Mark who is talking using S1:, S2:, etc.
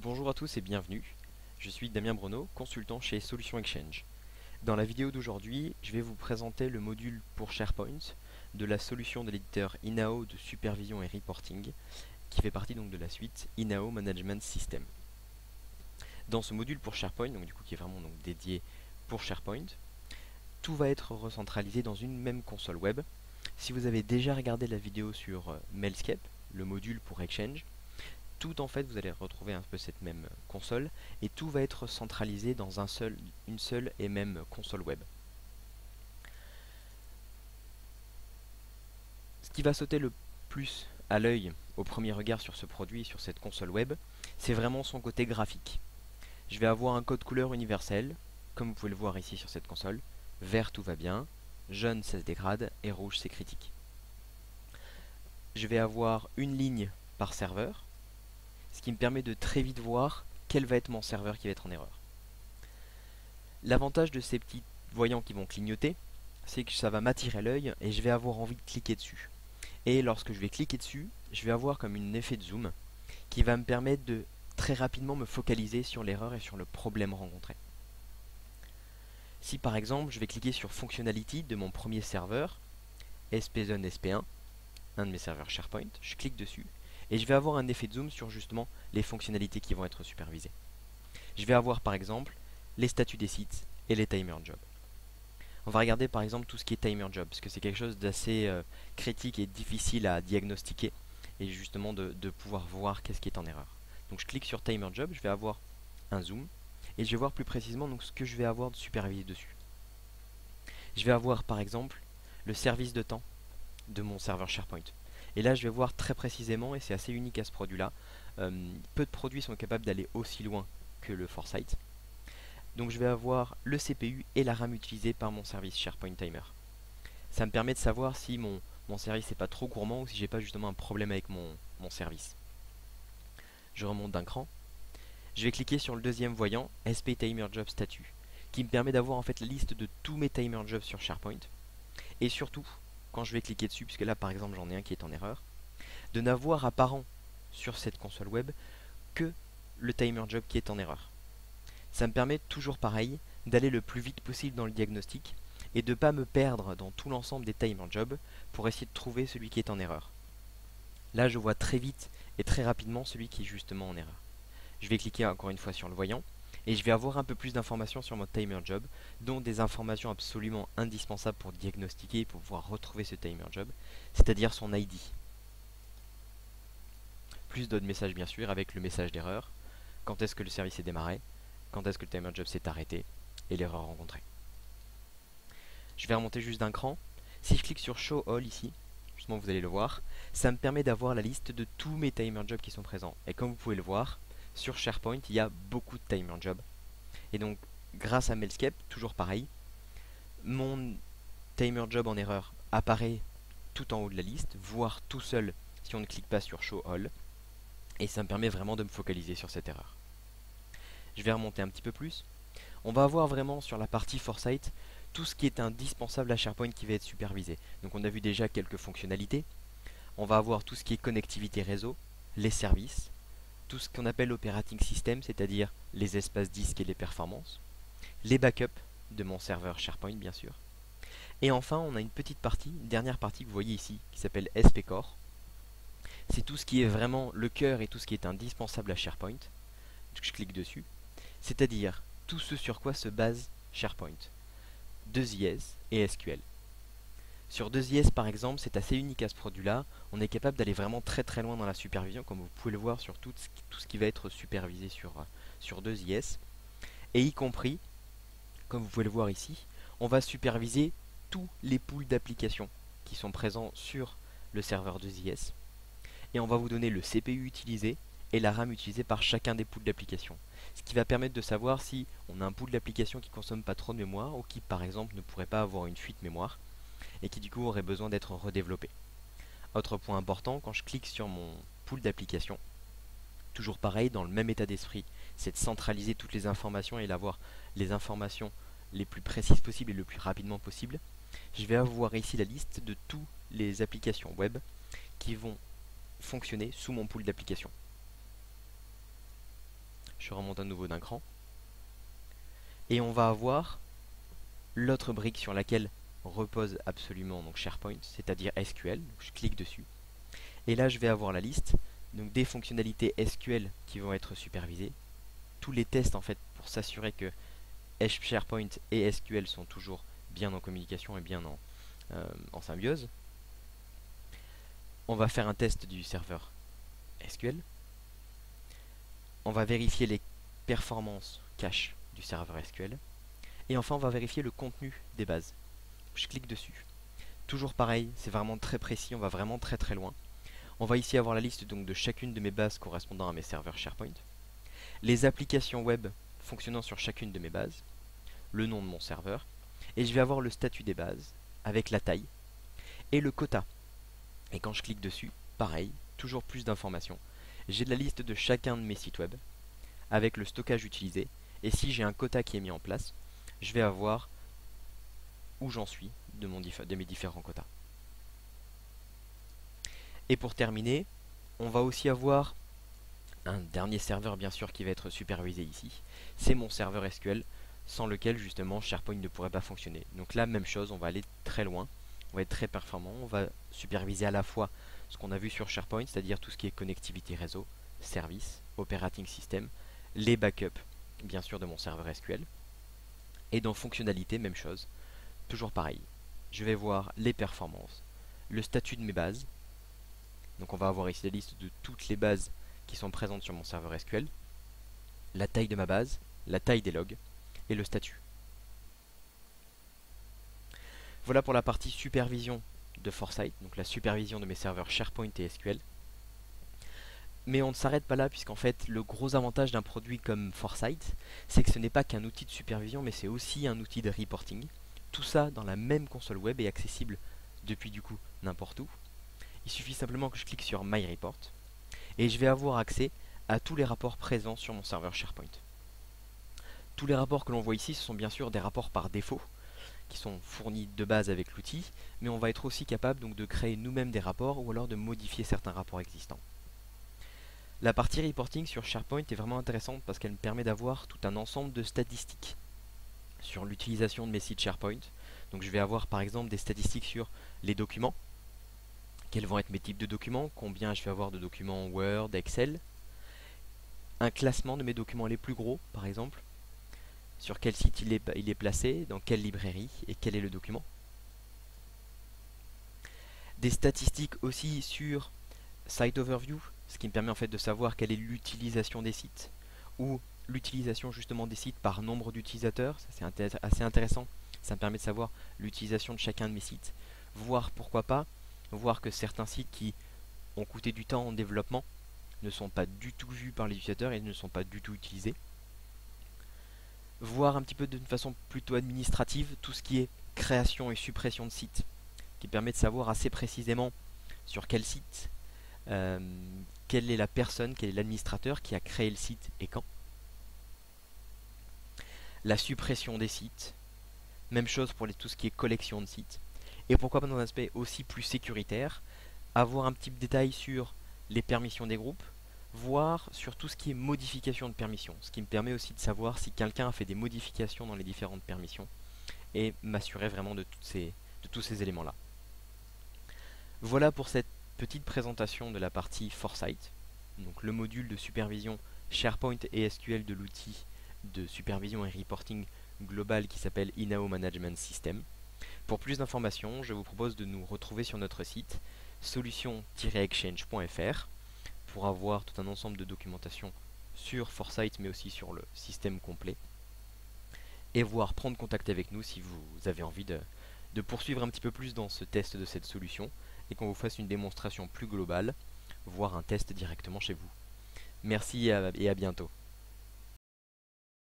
S1: Bonjour à tous et bienvenue. Je suis Damien Bruno, consultant chez Solutions Exchange. Dans la vidéo d'aujourd'hui, je vais vous présenter le module pour SharePoint de la solution de l'éditeur Inao de supervision et reporting qui fait partie donc de la suite Inao Management System. Dans ce module pour SharePoint, donc du coup qui est vraiment donc dédié pour SharePoint, tout va être recentralisé dans une même console web. Si vous avez déjà regardé la vidéo sur Mailscape, le module pour Exchange, tout en fait vous allez retrouver un peu cette même console et tout va être centralisé dans une seule et même console web. Ce qui va sauter le plus à l'œil au premier regard sur ce produit, sur cette console web, c'est vraiment son côté graphique. Je vais avoir un code couleur universel, comme vous pouvez le voir ici sur cette console. Vert tout va bien, jaune ça se dégrade et rouge c'est critique. Je vais avoir une ligne par serveur, ce qui me permet de très vite voir quel va être mon serveur qui va être en erreur. L'avantage de ces petits voyants qui vont clignoter, c'est que ça va m'attirer l'œil et je vais avoir envie de cliquer dessus. Et lorsque je vais cliquer dessus, je vais avoir comme un effet de zoom qui va me permettre de très rapidement me focaliser sur l'erreur et sur le problème rencontré. Si par exemple je vais cliquer sur Functionality de mon premier serveur, SPZone SP1, un de mes serveurs SharePoint, je clique dessus et je vais avoir un effet de zoom sur justement les fonctionnalités qui vont être supervisées. Je vais avoir par exemple les statuts des sites et les timer jobs. On va regarder par exemple tout ce qui est timer job, parce que c'est quelque chose d'assez critique et difficile à diagnostiquer, et justement de pouvoir voir qu'est-ce qui est en erreur. Donc je clique sur timer job, je vais avoir un zoom, et je vais voir plus précisément donc, ce que je vais avoir de supervisé dessus. Je vais avoir par exemple le service de temps de mon serveur SharePoint. Et là je vais voir très précisément, et c'est assez unique à ce produit-là, peu de produits sont capables d'aller aussi loin que le Foresight. Donc je vais avoir le CPU et la RAM utilisée par mon service SharePoint Timer. Ça me permet de savoir si mon service n'est pas trop gourmand ou si j'ai pas justement un problème avec mon service. Je remonte d'un cran. Je vais cliquer sur le deuxième voyant, SP Timer Job Statut, qui me permet d'avoir en fait la liste de tous mes timer jobs sur SharePoint. Et surtout, quand je vais cliquer dessus, puisque là par exemple j'en ai un qui est en erreur, de n'avoir apparent sur cette console web que le timer job qui est en erreur. Ça me permet toujours pareil d'aller le plus vite possible dans le diagnostic et de ne pas me perdre dans tout l'ensemble des timer jobs pour essayer de trouver celui qui est en erreur. Là je vois très vite et très rapidement celui qui est justement en erreur. Je vais cliquer encore une fois sur le voyant et je vais avoir un peu plus d'informations sur mon timer job, dont des informations absolument indispensables pour diagnostiquer et pour pouvoir retrouver ce timer job, c'est-à-dire son ID. Plus d'autres messages bien sûr avec le message d'erreur, quand est-ce que le service est démarré, quand est-ce que le timer job s'est arrêté et l'erreur rencontrée. Je vais remonter juste d'un cran. Si je clique sur Show All ici, justement vous allez le voir, ça me permet d'avoir la liste de tous mes timer jobs qui sont présents. Et comme vous pouvez le voir, sur SharePoint, il y a beaucoup de timer jobs. Et donc, grâce à Mailscape, toujours pareil, mon timer job en erreur apparaît tout en haut de la liste, voire tout seul si on ne clique pas sur Show All. Et ça me permet vraiment de me focaliser sur cette erreur. Je vais remonter un petit peu plus. On va avoir vraiment sur la partie Foresight tout ce qui est indispensable à SharePoint qui va être supervisé. Donc on a vu déjà quelques fonctionnalités. On va avoir tout ce qui est connectivité réseau, les services, tout ce qu'on appelle operating system, c'est-à-dire les espaces disques et les performances, les backups de mon serveur SharePoint bien sûr. Et enfin on a une petite partie, une dernière partie que vous voyez ici, qui s'appelle SPCore. C'est tout ce qui est vraiment le cœur et tout ce qui est indispensable à SharePoint. Donc je clique dessus. C'est-à-dire tout ce sur quoi se base SharePoint. 2IS et SQL. Sur 2IS par exemple, c'est assez unique à ce produit-là. On est capable d'aller vraiment très très loin dans la supervision, comme vous pouvez le voir sur tout ce qui va être supervisé sur 2IS. Et y compris, comme vous pouvez le voir ici, on va superviser tous les pools d'applications qui sont présents sur le serveur 2IS. Et on va vous donner le CPU utilisé et la RAM utilisée par chacun des pools d'applications. Ce qui va permettre de savoir si on a un pool d'applications qui ne consomme pas trop de mémoire ou qui par exemple ne pourrait pas avoir une fuite mémoire et qui du coup aurait besoin d'être redéveloppé. Autre point important, quand je clique sur mon pool d'applications, toujours pareil, dans le même état d'esprit, c'est de centraliser toutes les informations et d'avoir les informations les plus précises possibles et le plus rapidement possible. Je vais avoir ici la liste de toutes les applications web qui vont fonctionner sous mon pool d'applications. je remonte à nouveau d'un cran. Et on va avoir l'autre brique sur laquelle repose absolument donc SharePoint, c'est-à-dire SQL. Donc je clique dessus. Et là, je vais avoir la liste donc des fonctionnalités SQL qui vont être supervisées. Tous les tests en fait pour s'assurer que SharePoint et SQL sont toujours bien en communication et bien en symbiose. On va faire un test du serveur SQL. On va vérifier les performances cache du serveur SQL. Et enfin, on va vérifier le contenu des bases. Je clique dessus. Toujours pareil, c'est vraiment très précis, on va vraiment très très loin. On va ici avoir la liste donc de chacune de mes bases correspondant à mes serveurs SharePoint. Les applications web fonctionnant sur chacune de mes bases. Le nom de mon serveur. Et je vais avoir le statut des bases avec la taille et le quota. Et quand je clique dessus, pareil, toujours plus d'informations. J'ai la liste de chacun de mes sites web avec le stockage utilisé. Et si j'ai un quota qui est mis en place, je vais avoir où j'en suis de mes différents quotas. Et pour terminer, on va aussi avoir un dernier serveur bien sûr qui va être supervisé ici. C'est mon serveur SQL sans lequel justement SharePoint ne pourrait pas fonctionner. Donc là, même chose, on va aller très loin, on va être très performant, on va superviser à la fois ce qu'on a vu sur SharePoint, c'est-à-dire tout ce qui est connectivité réseau, service, operating system, les backups bien sûr de mon serveur SQL. Et dans fonctionnalité, même chose, toujours pareil. Je vais voir les performances, le statut de mes bases. Donc on va avoir ici la liste de toutes les bases qui sont présentes sur mon serveur SQL, la taille de ma base, la taille des logs et le statut. Voilà pour la partie supervision de Foresight, donc la supervision de mes serveurs SharePoint et SQL. Mais on ne s'arrête pas là puisqu'en fait le gros avantage d'un produit comme Foresight, c'est que ce n'est pas qu'un outil de supervision mais c'est aussi un outil de reporting. Tout ça dans la même console web est accessible depuis du coup n'importe où. Il suffit simplement que je clique sur My Report et je vais avoir accès à tous les rapports présents sur mon serveur SharePoint. Tous les rapports que l'on voit ici, ce sont bien sûr des rapports par défaut qui sont fournis de base avec l'outil, mais on va être aussi capable donc de créer nous-mêmes des rapports ou alors de modifier certains rapports existants. La partie reporting sur SharePoint est vraiment intéressante parce qu'elle me permet d'avoir tout un ensemble de statistiques sur l'utilisation de mes sites SharePoint. Donc je vais avoir par exemple des statistiques sur les documents, quels vont être mes types de documents, combien je vais avoir de documents Word, Excel, un classement de mes documents les plus gros par exemple, sur quel site il est placé, dans quelle librairie et quel est le document. Des statistiques aussi sur Site Overview, ce qui me permet en fait de savoir quelle est l'utilisation des sites, ou l'utilisation justement des sites par nombre d'utilisateurs, ça c'est assez intéressant, ça me permet de savoir l'utilisation de chacun de mes sites, voire pourquoi pas, voir que certains sites qui ont coûté du temps en développement ne sont pas du tout vus par les utilisateurs et ne sont pas du tout utilisés. Voir un petit peu d'une façon plutôt administrative tout ce qui est création et suppression de sites, qui permet de savoir assez précisément sur quel site, quelle est la personne, quel est l'administrateur qui a créé le site et quand. La suppression des sites, même chose pour tout ce qui est collection de sites. Et pourquoi pas dans un aspect aussi plus sécuritaire, avoir un petit détail sur les permissions des groupes, voire sur tout ce qui est modification de permissions, ce qui me permet aussi de savoir si quelqu'un a fait des modifications dans les différentes permissions et m'assurer vraiment de tous ces éléments-là. Voilà pour cette petite présentation de la partie Foresight, donc le module de supervision SharePoint et SQL de l'outil de supervision et reporting global qui s'appelle INAO Management System. Pour plus d'informations, je vous propose de nous retrouver sur notre site solution-exchange.fr pour avoir tout un ensemble de documentation sur Foresight mais aussi sur le système complet et voir prendre contact avec nous si vous avez envie de poursuivre un petit peu plus dans ce test de cette solution et qu'on vous fasse une démonstration plus globale, voire un test directement chez vous. Merci et à bientôt.